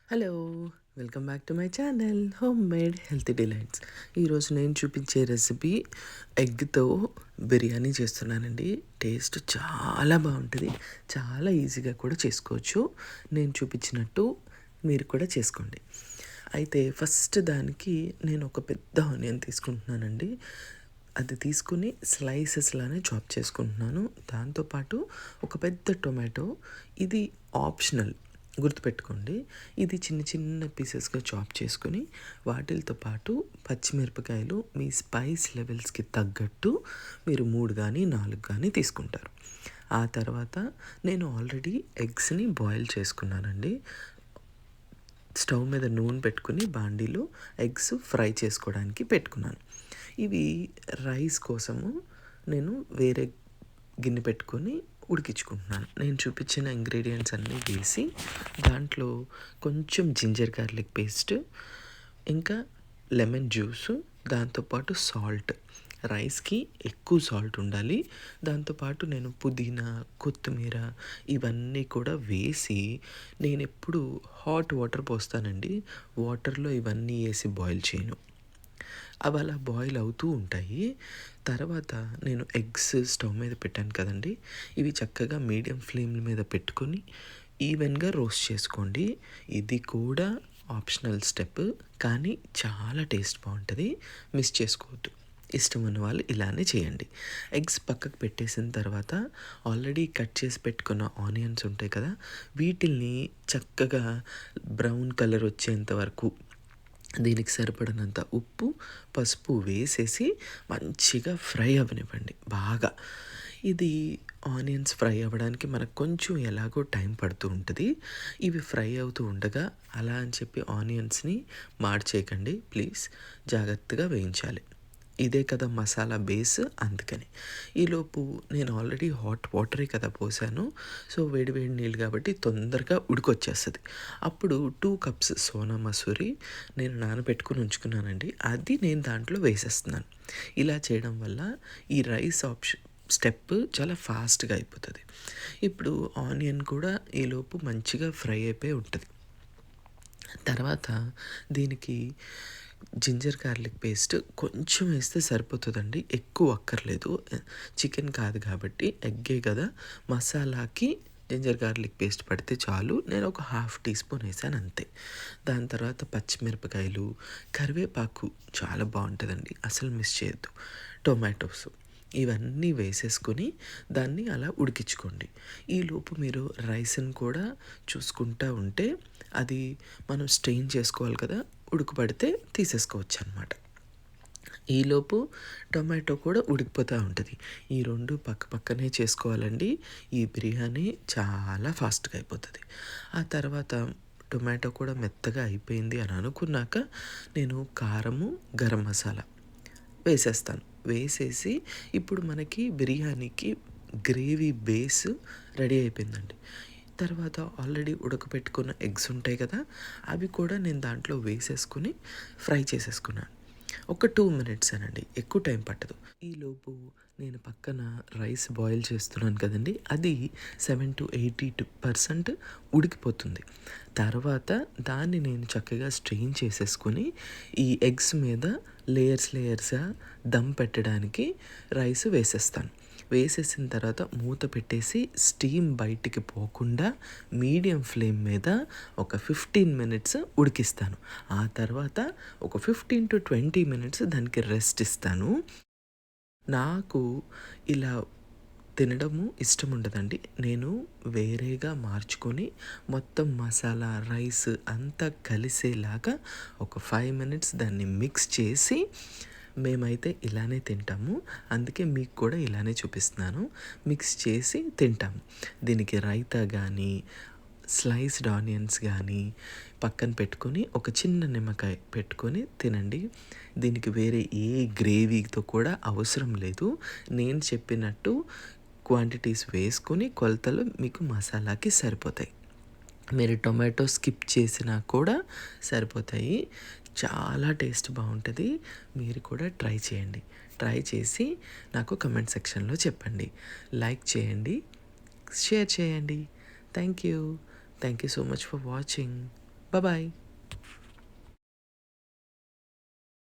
Hello! Welcome back to my channel home made healthy delights. ఈరోజు నేను చూపించే recipe ఎగ్‌తో biryani చేస్తున్నానండి. టేస్ట్ చాలా బావుంటది. చాలా ఈజీగా కూడా చేసుకోవచ్చు. నేను చూపించినట్టు మీరు కూడా చేసుకోండి. అయితే ఫస్ట్ దానికి నేను ఒక పెద్ద ఆనియన్ తీసుకుంటున్నానండి. అది తీసుకుని స్లైసెస్ లానే చాప్ చేసుకుంటున్నాను. దాంతోపాటు ఒక పెద్ద టొమాటో, ఇది ఆప్షనల్, గుర్తుపెట్టుకోండి. ఇది చిన్న చిన్న పీసెస్గా చాప్ చేసుకొని వాటితో పాటు పచ్చిమిరపకాయలు మీ స్పైస్ లెవెల్స్కి తగ్గట్టు మీరు 3 కానీ 4 కానీ తీసుకుంటారు. ఆ తర్వాత నేను ఆల్రెడీ ఎగ్స్ని బాయిల్ చేసుకున్నానండి. స్టవ్ మీద నూనె పెట్టుకుని బాండీలో ఎగ్స్ ఫ్రై చేసుకోవడానికి పెట్టుకున్నాను. ఇవి రైస్ కోసము నేను వేరే గిన్నె పెట్టుకొని ఉడికించుకుంటున్నాను. నేను చూపించిన ఇంగ్రీడియంట్స్ అన్నీ వేసి దాంట్లో కొంచెం జింజర్ గార్లిక్ పేస్ట్, ఇంకా లెమన్ జ్యూసు, దాంతోపాటు సాల్ట్. రైస్కి ఎక్కువ సాల్ట్ ఉండాలి. దాంతోపాటు నేను పుదీనా, కొత్తిమీర ఇవన్నీ కూడా వేసి నేను ఎప్పుడు హాట్ వాటర్ పోస్తానండి. వాటర్లో ఇవన్నీ వేసి బాయిల్ చేయను. అవి అలా బాయిల్ అవుతూ ఉంటాయి. తర్వాత నేను ఎగ్స్ స్టవ్ మీద పెట్టాను కదండి, ఇవి చక్కగా మీడియం ఫ్లేమ్ మీద పెట్టుకొని ఈవెన్గా రోస్ట్ చేసుకోండి. ఇది కూడా ఆప్షనల్ స్టెప్, కానీ చాలా టేస్ట్ బాగుంటుంది. మిస్ చేసుకోవద్దు. ఇష్టం ఉన్న వాళ్ళు ఇలానే చేయండి. ఎగ్స్ పక్కకు పెట్టేసిన తర్వాత ఆల్రెడీ కట్ చేసి పెట్టుకున్న ఆనియన్స్ ఉంటాయి కదా, వీటిల్ని చక్కగా బ్రౌన్ కలర్ వచ్చేంత వరకు దీనికి సరిపడినంత ఉప్పు, పసుపు వేసేసి మంచిగా ఫ్రై అవ్వనివ్వండి బాగా. ఇది ఆనియన్స్ ఫ్రై అవ్వడానికి మనకు కొంచెం ఎలాగో టైం పడుతూ ఉంటుంది. ఇవి ఫ్రై అవుతూ ఉండగా అలా అని చెప్పి ఆనియన్స్ని మార్చేయకండి ప్లీజ్. జాగ్రత్తగా వేయించాలి. ఇదే కదా మసాలా బేస్, అందుకని. ఈలోపు నేను ఆల్రెడీ హాట్ వాటరే కదా పోసాను. సో వేడి వేడి నీళ్ళు కాబట్టి తొందరగా ఉడికొచ్చేస్తుంది. అప్పుడు 2 కప్స్ సోనా మసూరి నేను నానబెట్టుకుని ఉంచుకున్నానండి. అది నేను దాంట్లో వేసేస్తున్నాను. ఇలా చేయడం వల్ల ఈ రైస్ స్టెప్ చాలా ఫాస్ట్గా అయిపోతుంది. ఇప్పుడు ఆనియన్ కూడా ఈలోపు మంచిగా ఫ్రై అయిపోయి ఉంటుంది. తర్వాత దీనికి జింజర్ గార్లిక్ పేస్ట్ కొంచెం వేస్తే సరిపోతుందండి, ఎక్కువ అక్కర్లేదు. చికెన్ కాదు కాబట్టి, ఎగ్గే కదా, మసాలాకి జింజర్ గార్లిక్ పేస్ట్ పడితే చాలు. నేను ఒక 1/2 టీ స్పూన్ వేసాను అంతే. దాని తర్వాత పచ్చిమిరపకాయలు, కరివేపాకు చాలా బాగుంటుందండి, అసలు మిస్ చేయొద్దు. టొమాటోస్ ఇవన్నీ వేసేసుకొని దాన్ని అలా ఉడికించుకోండి. ఈలోపు మీరు రైస్ని కూడా చూసుకుంటూ ఉంటే అది మనం స్ట్రెయిన్ చేసుకోవాలి కదా, ఉడకబడితే తీసేసుకోవచ్చు అనమాట. ఈలోపు టొమాటో కూడా ఉడికిపోతూ ఉంటుంది. ఈ రెండు పక్క పక్కనే చేసుకోవాలండి. ఈ బిర్యానీ చాలా ఫాస్ట్గా అయిపోతుంది. ఆ తర్వాత టొమాటో కూడా మెత్తగా అయిపోయింది అని అనుకున్నాక నేను కారము, గరం మసాలా వేసేస్తాను. వేసేసి ఇప్పుడు మనకి బిర్యానీకి గ్రేవీ బేస్ రెడీ అయిపోయిందండి. తర్వాత ఆల్రెడీ ఉడకపెట్టుకున్న ఎగ్స్ ఉంటాయి కదా, అవి కూడా నేను దాంట్లో వేసేసుకుని ఫ్రై చేసేసుకున్నాను. ఒక 2 మినిట్స్ అనండి, ఎక్కువ టైం పట్టదు. ఈలోపు నేను పక్కన రైస్ బాయిల్ చేస్తున్నాను కదండి, అది 70-80% ఉడికిపోతుంది. తర్వాత దాన్ని నేను చక్కగా స్ట్రెయిన్ చేసేసుకొని ఈ ఎగ్స్ మీద లేయర్స్గా దమ్ పెట్టడానికి రైస్ వేసేస్తాను. వేసేసిన తర్వాత మూత పెట్టేసి స్టీమ్ బయటికి పోకుండా మీడియం ఫ్లేమ్ మీద ఒక 15 మినిట్స్ ఉడికిస్తాను. ఆ తర్వాత ఒక 15-20 మినిట్స్ దానికి రెస్ట్ ఇస్తాను. నాకు ఇలా తినడము ఇష్టం ఉండదండి. నేను వేరేగా మార్చుకొని మొత్తం మసాలా రైస్ అంతా కలిసేలాగా ఒక 5 మినిట్స్ దాన్ని మిక్స్ చేసి మేమైతే ఇలానే తింటాము. అందుకే మీకు కూడా ఇలానే చూపిస్తున్నాను. మిక్స్ చేసి తింటాము. దీనికి రైతా కానీ, స్లైస్డ్ ఆనియన్స్ కానీ పక్కన పెట్టుకొని ఒక చిన్న నిమ్మకాయ పెట్టుకొని తినండి. దీనికి వేరే ఏ గ్రేవీతో కూడా అవసరం లేదు. నేను చెప్పినట్టు క్వాంటిటీస్ వేసుకొని కొలతలు మీకు మసాలాకి సరిపోతాయి. మీరు టొమాటో స్కిప్ చేసినా కూడా సరిపోతాయి. చాలా టేస్ట్ బాగుంటుంది. మీరు కూడా ట్రై చేయండి. ట్రై చేసి నాకు కమెంట్ సెక్షన్లో చెప్పండి. లైక్ చేయండి, షేర్ చేయండి. Thank you so much for watching. Bye.